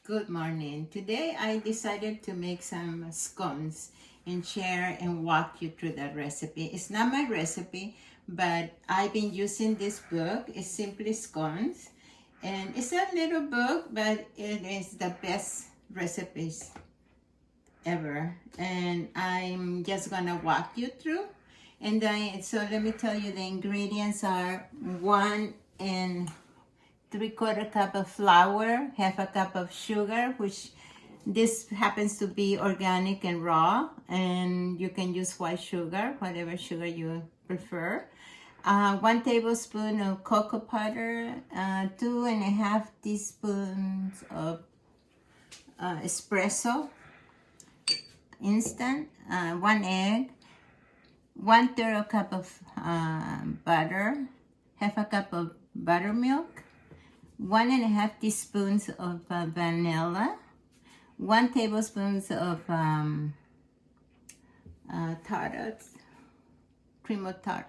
Good morning. Today I decided to make some scones and share and walk you through the recipe. It's not my recipe, but I've been using this book. It's Simply Scones. And it's a little book, but it is the best recipes ever. And I'm just gonna walk you through. And then, so let me tell you, the ingredients are 1 3/4 cup of flour, half a cup of sugar, which this happens to be organic and raw, and you can use white sugar, whatever sugar you prefer. 1 tablespoon of cocoa powder, 2.5 teaspoons of espresso instant, 1 egg, 1/3 cup of butter, half a cup of buttermilk, 1.5 teaspoons of vanilla, 1 tablespoon of tartar, cream of tart,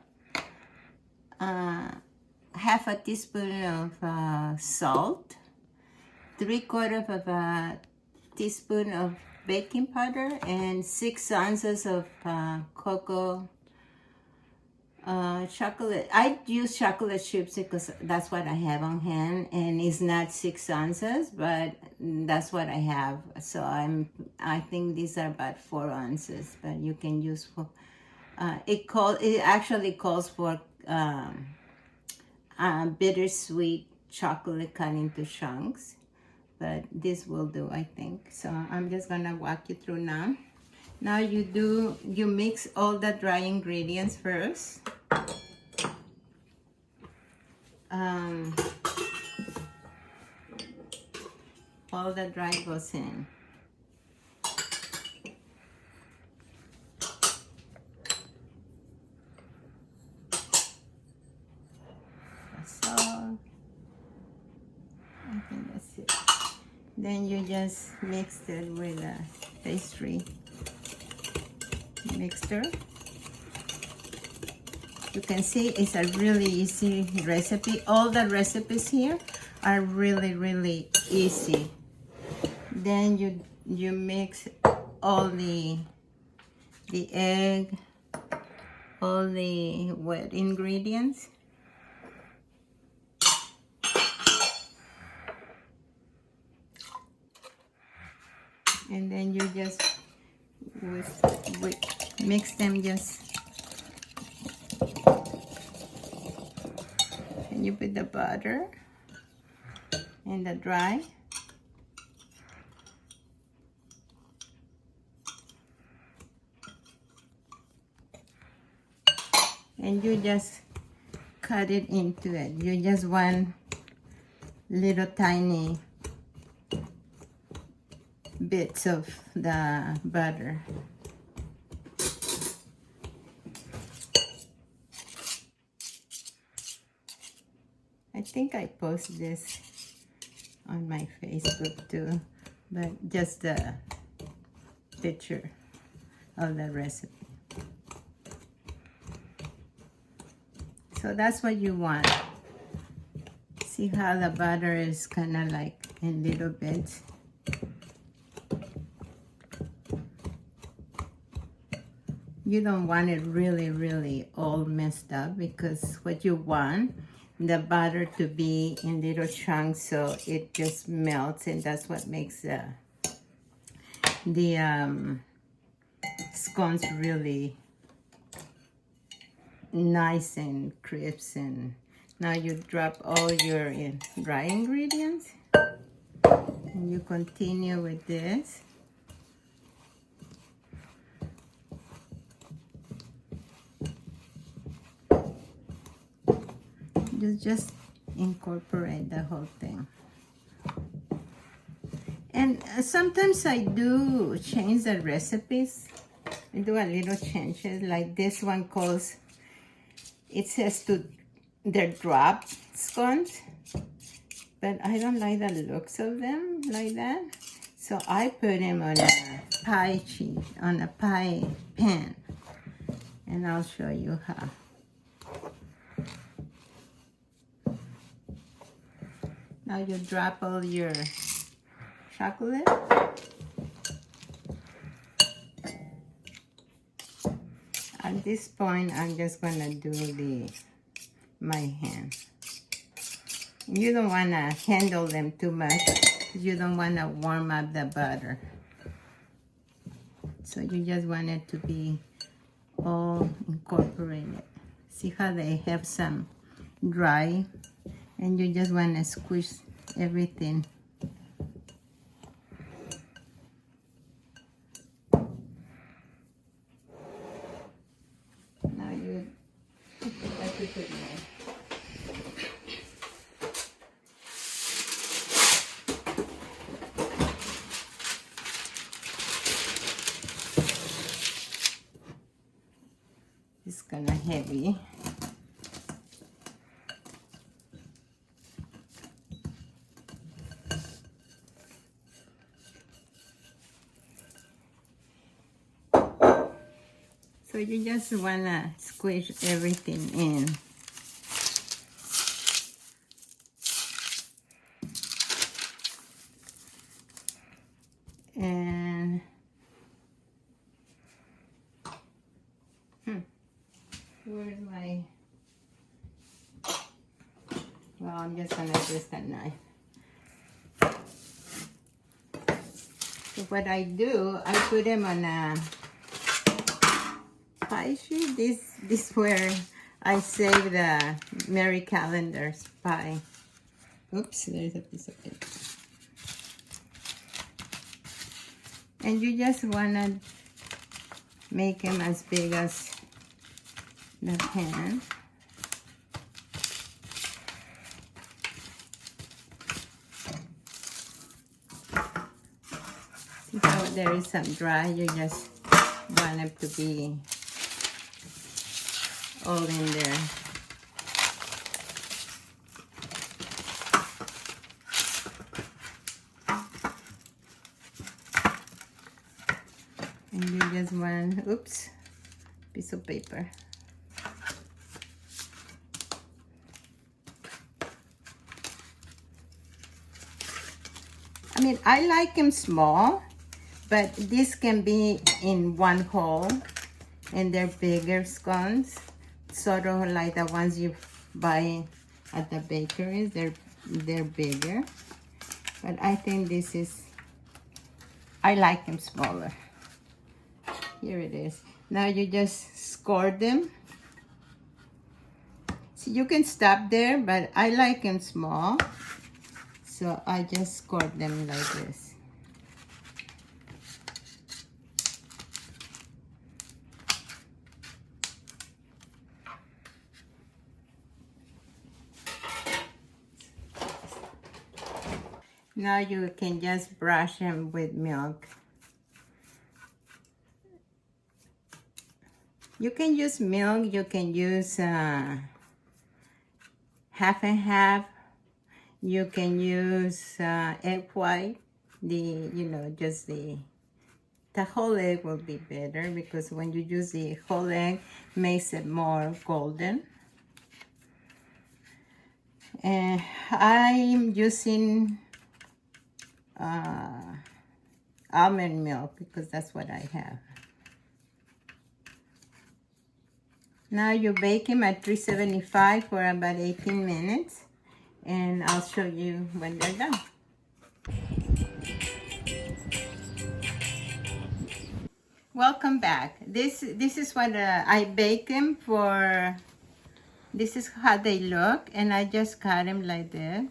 half a teaspoon of salt, 3/4 of a teaspoon of baking powder, and 6 ounces of cocoa chocolate. I use chocolate chips because that's what I have on hand, and it's not 6 ounces, but that's what I have. So I think these are about 4 ounces, but you can use for it actually calls for bittersweet chocolate cut into chunks, but this will do, I think. So I'm just gonna walk you through now. Now you mix all the dry ingredients first. All the dry goes in. Salt. I think that's it. Then you just mix it with a pastry mixture. You can see it's a really easy recipe. All the recipes here are really easy. Then you mix all the egg, all the wet ingredients. And then you just mix them just. And you put the butter and the dry. And you just cut it into it. You just want little tiny bits of the butter. I think I post this on my Facebook too, but just the picture of the recipe. So that's what you want. See how the butter is kind of like in little bits. You don't want it really all messed up, because what you want, the butter to be in little chunks so it just melts, and that's what makes the scones really nice and crisp. And now you drop all your dry ingredients, and you continue with this. You just incorporate the whole thing. And sometimes I do change the recipes. I do a little changes, like this one calls, it says they're drop scones, but I don't like the looks of them like that. So I put them on a pie sheet, on a pie pan, and I'll show you how. Now you drop all your chocolate. At this point, I'm just gonna do my hand. You don't wanna handle them too much. You don't wanna warm up the butter. So you just want it to be all incorporated. See how they have some dry, and you just wanna squish everything. Now you have to put more. It's kind of heavy. So you just wanna squish everything in. And where's my, well, I'm just gonna use that knife. So what I do, I put them on a pie sheet. This where I save the Mary Calendar's pie. Oops, there's a piece of paper. And you just wanna make them as big as the pan. See how there is some dry? You just want it to be all in there. And you just want, oops, piece of paper. I mean, I like them small, but this can be in one hole, and they're bigger scones, sort of like the ones you buy at the bakeries. They're bigger, but I think this is, I like them smaller. Here it is. Now you just score them. So you can stop there, but I like them small. So I just score them like this. Now you can just brush them with milk. You can use milk, you can use half and half. You can use egg white. Just the whole egg will be better, because when you use the whole egg, makes it more golden. And I'm using almond milk because that's what I have. Now you bake them at 375 for about 18 minutes, and I'll show you when they're done. Welcome back. This is what I bake them for. This is how they look, and I just cut them like this.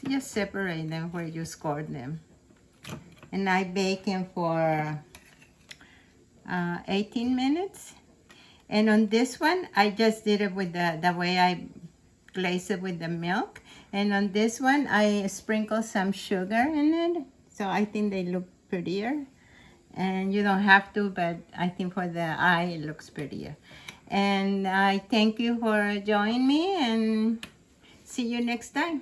Just separate them where you scored them, and I bake them for 18 minutes. And on this one, I just did it with the way I glaze it with the milk. And on this one, I sprinkle some sugar in it, so I think they look prettier. And you don't have to, but I think for the eye, it looks prettier. And I thank you for joining me, and see you next time.